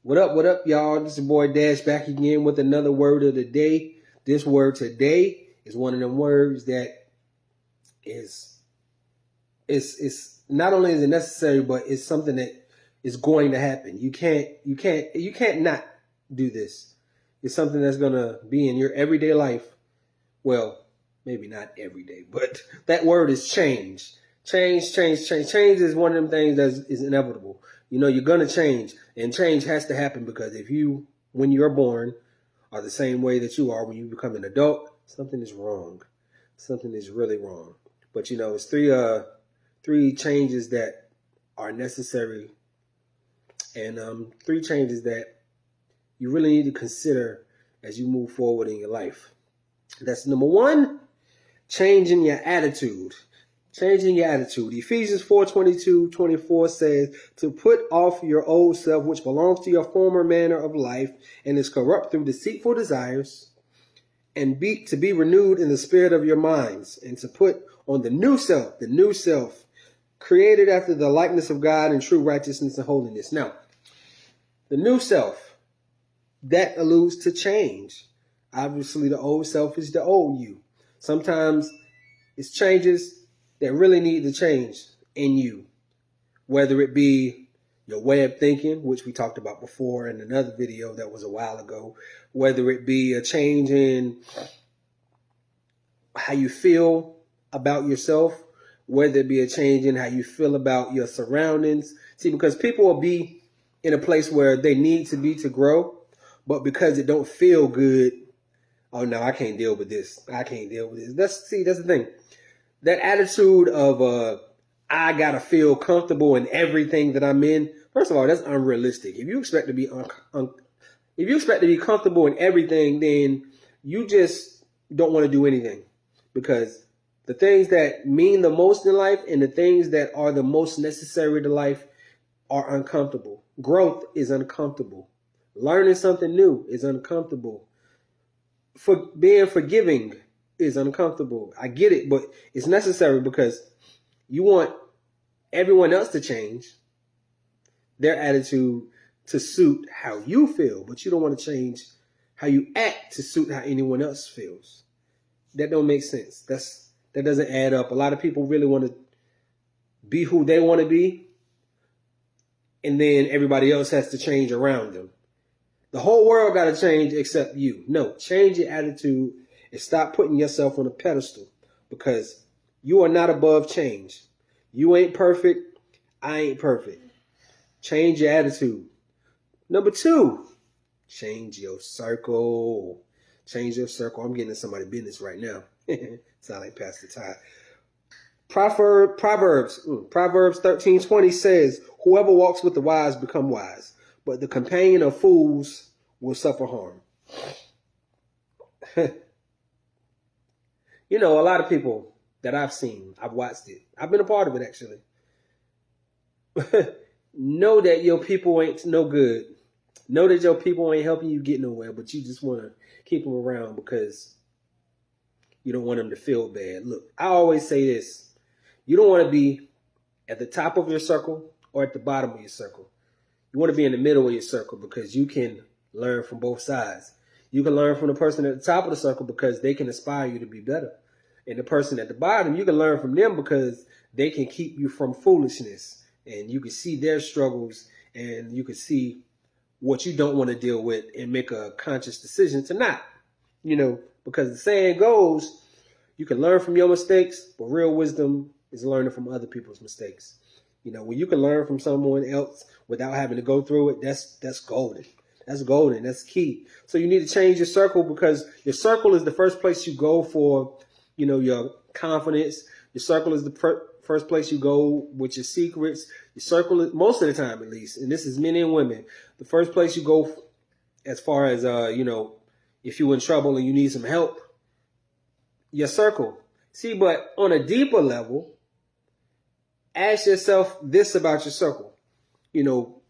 What up, y'all? This is your boy Dash back again with another word of the day. This word today is one of them words that is it's not only is it necessary, but it's something that is going to happen. You can't not do this. It's something that's gonna be in your everyday life. Well, maybe not every day, but that word is change. Change. Change is one of them things that is inevitable. You know, you're going to change, and change has to happen because if you, when you're born, are the same way that you are when you become an adult, something is wrong. Something is really wrong. But, you know, it's three changes that are necessary and three changes that you really need to consider as you move forward in your life. That's number one, changing your attitude. Changing your attitude. Ephesians 4:22-24 says to put off your old self, which belongs to your former manner of life and is corrupt through deceitful desires, and to be renewed in the spirit of your minds, and to put on the new self, created after the likeness of God in true righteousness and holiness. Now, the new self, that alludes to change. Obviously, the old self is the old you. Sometimes it's changes that really need to change in you, whether it be your way of thinking, which we talked about before in another video that was a while ago, whether it be a change in how you feel about yourself, whether it be a change in how you feel about your surroundings. See, because people will be in a place where they need to be to grow, but because it don't feel good, oh no, I can't deal with this. I can't deal with this. That's the thing. That attitude of I gotta feel comfortable in everything that I'm in. First of all, that's unrealistic. If you expect to be comfortable in everything, then you just don't want to do anything, because the things that mean the most in life and the things that are the most necessary to life are uncomfortable. Growth is uncomfortable. Learning something new is uncomfortable. For being forgiving is uncomfortable. I get it, but it's necessary because you want everyone else to change their attitude to suit how you feel, but you don't want to change how you act to suit how anyone else feels. That don't make sense. That doesn't add up. A lot of people really want to be who they want to be, and then everybody else has to change around them. The whole world got to change except you. No, change your attitude and stop putting yourself on a pedestal, because you are not above change. You ain't perfect. I ain't perfect. Change your attitude. Number two, change your circle. Change your circle. I'm getting into somebody's business right now. Sound like Pastor Todd. Proverbs 13:20 says, whoever walks with the wise become wise, but the companion of fools will suffer harm. You know, a lot of people that I've seen, I've watched it, I've been a part of it actually, know that your people ain't no good. Know that your people ain't helping you get nowhere, but you just want to keep them around because you don't want them to feel bad. Look, I always say this. You don't want to be at the top of your circle or at the bottom of your circle. You want to be in the middle of your circle because you can learn from both sides. You can learn from the person at the top of the circle because they can inspire you to be better. And the person at the bottom, you can learn from them because they can keep you from foolishness. And you can see their struggles and you can see what you don't want to deal with and make a conscious decision to not. You know, because the saying goes, you can learn from your mistakes, but real wisdom is learning from other people's mistakes. You know, when you can learn from someone else without having to go through it, that's golden. That's golden. That's key. So you need to change your circle, because your circle is the first place you go for, you know, your confidence. Your circle is the first place you go with your secrets. Your circle is, most of the time at least, and this is men and women, the first place you go as far as, you know, if you're in trouble and you need some help, your circle. See, but on a deeper level, ask yourself this about your circle. You know,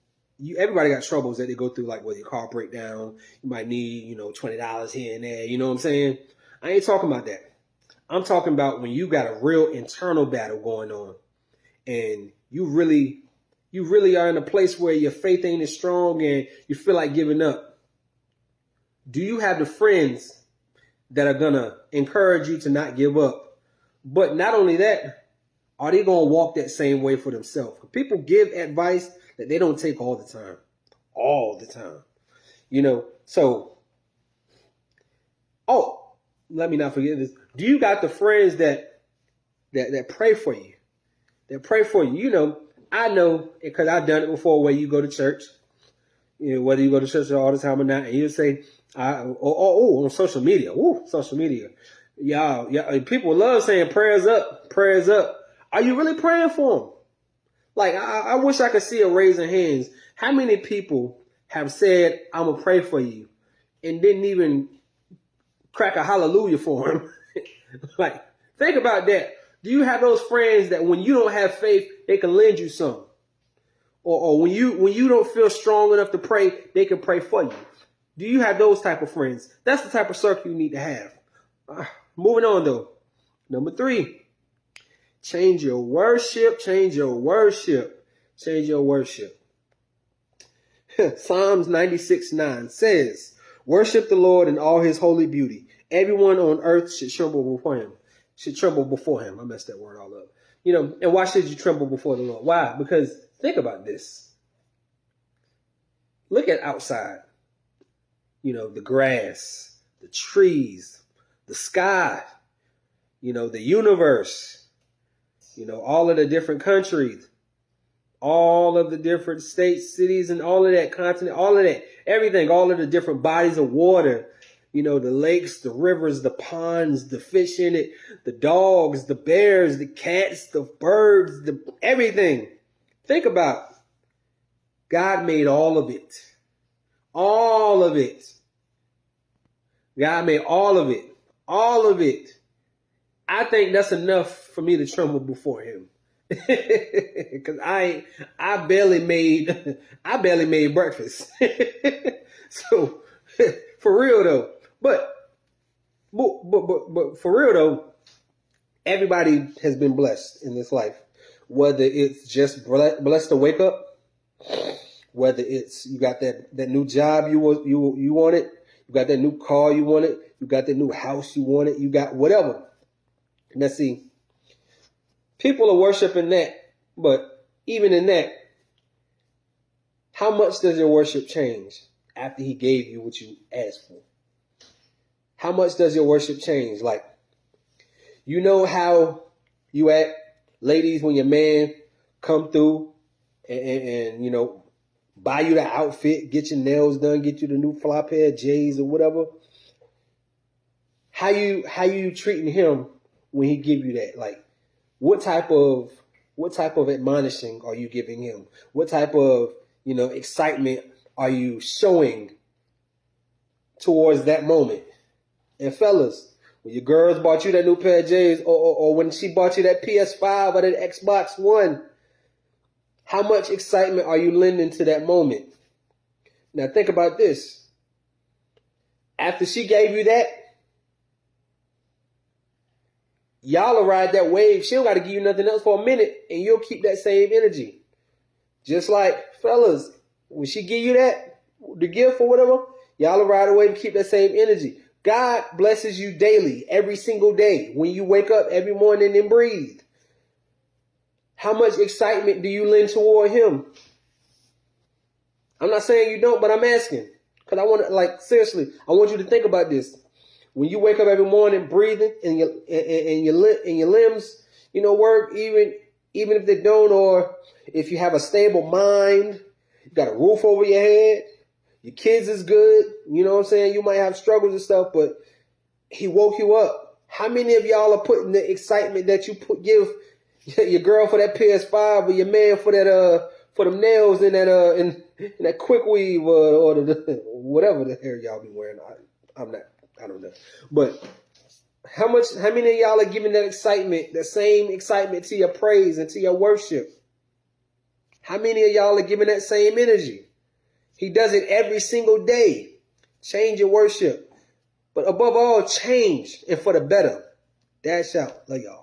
everybody got troubles that they go through, like whether your car break down, you might need, you know, $20 here and there. You know what I'm saying? I ain't talking about that. I'm talking about when you got a real internal battle going on and you really you really are in a place where your faith ain't as strong and you feel like giving up, do you have the friends that are going to encourage you to not give up? But not only that, are they going to walk that same way for themselves? People give advice that they don't take all the time. All the time. So, let me not forget this. Do you got the friends that pray for you? That pray for you? I know, because I've done it before, where you go to church, whether you go to church all the time or not, and you say, on social media, yeah, people love saying prayers up, prayers up. Are you really praying for them? Like, I wish I could see a raising hands. How many people have said, I'm going to pray for you, and didn't even crack a hallelujah for him? Like, think about that. Do you have those friends that when you don't have faith, they can lend you some? Or when you don't feel strong enough to pray, they can pray for you? Do you have those type of friends? That's the type of circle you need to have. Moving on, though. Number 3, change your worship. Change your worship. Change your worship. Psalms 96:9 says, worship the Lord in all his holy beauty. Everyone on earth should tremble before him. I messed that word all up. And why should you tremble before the Lord? Why? Because think about this. Look at outside. The grass, the trees, the sky, the universe, all of the different countries, all of the different states, cities, and all of that continent, all of that, everything, all of the different bodies of water, the lakes, the rivers, the ponds, the fish in it, the dogs, the bears, the cats, the birds, everything. Think about it. God made all of it. All of it. God made all of it. All of it. I think that's enough for me to tremble before him. Because I barely made breakfast. So for real though. But for real though, everybody has been blessed in this life. Whether it's just blessed to wake up, whether it's you got that new job you wanted, you got that new car you wanted, you got that new house you wanted, you got whatever. Now see, people are worshiping that, but even in that, how much does your worship change after he gave you what you asked for? How much does your worship change? Like, how you act, ladies, when your man come through and buy you the outfit, get your nails done, get you the new fly pair of J's or whatever. How you treating him when he give you that? Like, what type of admonishing are you giving him? What type of excitement are you showing towards that moment? And fellas, when your girls bought you that new pair of J's, or when she bought you that PS5 or that Xbox One, how much excitement are you lending to that moment? Now think about this. After she gave you that, y'all will ride that wave. She don't got to give you nothing else for a minute, and you'll keep that same energy. Just like, fellas, when she give you that, the gift or whatever, y'all will ride away and keep that same energy. God blesses you daily, every single day. When you wake up every morning and breathe, how much excitement do you lend toward him? I'm not saying you don't, but I'm asking. Because I want to, seriously, I want you to think about this. When you wake up every morning breathing and your limbs, work, even if they don't, or if you have a stable mind, you got a roof over your head, your kids is good, you know what I'm saying? You might have struggles and stuff, but he woke you up. How many of y'all are putting the excitement that you give your girl for that PS5 or your man for that for them nails and that quick weave or the whatever the hair y'all be wearing? I don't know. But how many of y'all are giving that excitement, that same excitement to your praise and to your worship? How many of y'all are giving that same energy? He does it every single day. Change your worship. But above all, change and for the better. Dash out. Love y'all.